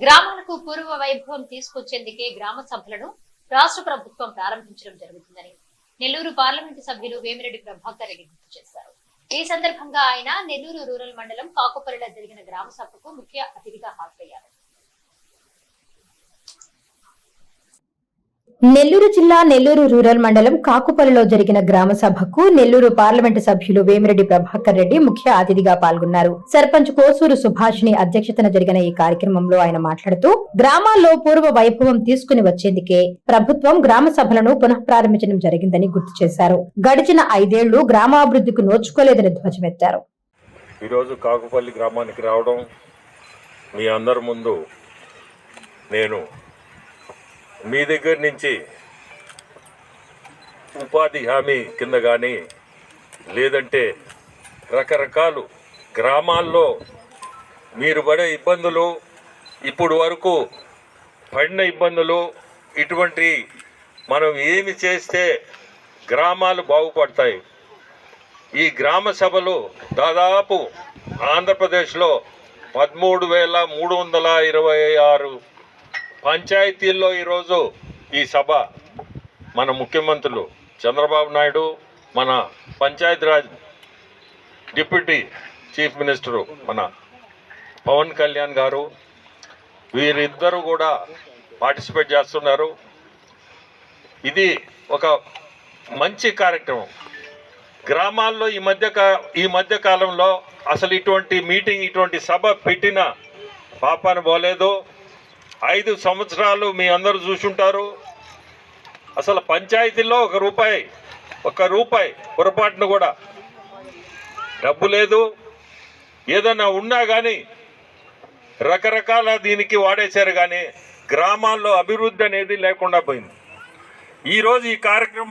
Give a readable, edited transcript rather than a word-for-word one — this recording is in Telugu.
గ్రామాలకు పూర్వ వైభవం తీసుకొచ్చేందుకే గ్రామ సభలను రాష్ట్ర ప్రభుత్వం ప్రారంభించడం జరుగుతుందని నెల్లూరు పార్లమెంటు సభ్యులు వేమిరెడ్డి ప్రభాకర్ రెడ్డి గుర్తు చేశారు. ఈ సందర్భంగా ఆయన నెల్లూరు రూరల్ మండలం కాకుపల్లిలో జరిగిన గ్రామ సభకు ముఖ్య అతిథిగా హాజరయ్యారు. నెల్లూరు జిల్లా నెల్లూరు రూరల్ మండలం కాకుపల్లిలో జరిగిన గ్రామ సభకు నెల్లూరు పార్లమెంటు సభ్యులు వేమిరెడ్డి ప్రభాకర్ రెడ్డి ముఖ్య అతిథిగా పాల్గొన్నారు. సర్పంచ్ కోసూరు సుభాషిణి అధ్యక్షతన జరిగిన ఈ కార్యక్రమంలో ఆయన మాట్లాడుతూ గ్రామాల్లో పూర్వ వైభవం తీసుకుని వచ్చేందుకే ప్రభుత్వం గ్రామ సభలను పునఃప్రారంభించడం జరిగిందని గుర్తు చేశారు. గడిచిన 5 ఏళ్లు గ్రామాభివృద్ధికి నోచుకోలేదని ధ్వజమెత్తారు. ఈరోజు కాకుపల్లి గ్రామానికి రావడం మీ అందరి ముందు నేను మీ దగ్గర నుంచి ఉపాధి హామీ కింద కానీ లేదంటే రకరకాలు గ్రామాల్లో మీరు పడే ఇబ్బందులు, ఇప్పుడు వరకు పడిన ఇబ్బందులు, ఇటువంటి మనం ఏమి చేస్తే గ్రామాలు బాగుపడతాయి. ఈ గ్రామ సభలు దాదాపు ఆంధ్రప్రదేశ్లో 13,326 పంచాయతీల్లో ఈరోజు ఈ సభ మన ముఖ్యమంత్రులు చంద్రబాబు నాయుడు, మన పంచాయతీరాజ్ డిప్యూటీ చీఫ్ మినిస్టరు మన పవన్ కళ్యాణ్ గారు, వీరిద్దరూ కూడా పార్టిసిపేట్ చేస్తున్నారు. ఇది ఒక మంచి కార్యక్రమం. గ్రామాల్లో ఈ మధ్య కాలంలో అసలు ఇటువంటి మీటింగ్, ఇటువంటి సభ పెట్టిన పాపాన పోలేదు. 5 సంవత్సరాలు మీ అందరూ చూసుంటారు. అసలు పంచాయతీల్లో ఒక్క రూపాయి పొరపాటును కూడా డబ్బు లేదు. ఏదైనా ఉన్నా కానీ రకరకాల దీనికి వాడేశారు, కానీ గ్రామాల్లో అభివృద్ధి అనేది లేకుండా పోయింది. ఈరోజు ఈ కార్యక్రమం